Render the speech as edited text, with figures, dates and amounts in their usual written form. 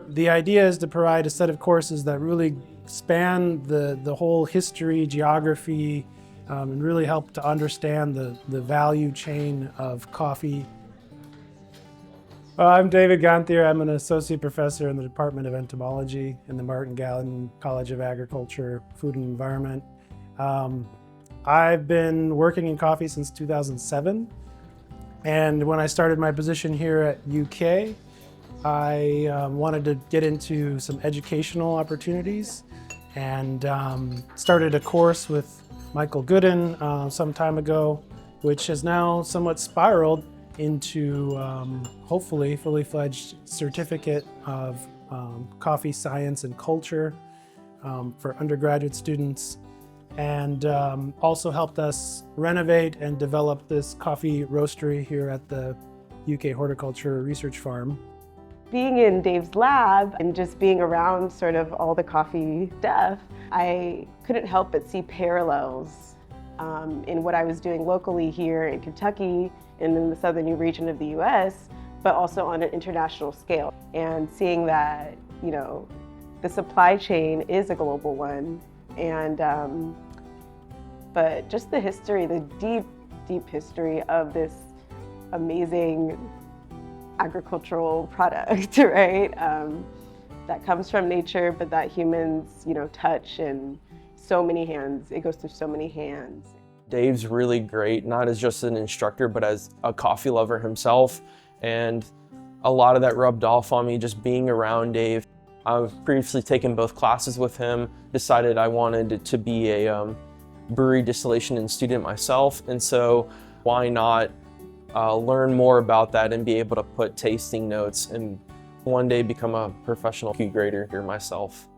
The idea is to provide a set of courses that really span the whole history, geography, and really help to understand the value chain of coffee. I'm David Gonthier. I'm an associate professor in the Department of Entomology in the Martin-Gatton College of Agriculture, Food and Environment. I've been working in coffee since 2007. And when I started my position here at UK, I wanted to get into some educational opportunities and started a course with Michael Gooden some time ago, which has now somewhat spiraled into hopefully fully fledged certificate of coffee science and culture for undergraduate students, and also helped us renovate and develop this coffee roastery here at the UK Horticulture Research Farm. Being in Dave's lab and just being around sort of all the coffee stuff, I couldn't help but see parallels in what I was doing locally here in Kentucky and in the southern region of the US, but also on an international scale. And seeing that, you know, the supply chain is a global one, and but just the history, the deep history of this amazing agricultural product, right? That comes from nature, but that humans, you know, touch in so many hands. It goes through so many hands. Dave's really great, not as just an instructor, but as a coffee lover himself. And a lot of that rubbed off on me just being around Dave. I've previously taken both classes with him, decided I wanted to be a brewery distillation and student myself. And so why not learn more about that and be able to put tasting notes and one day become a professional Q grader here myself.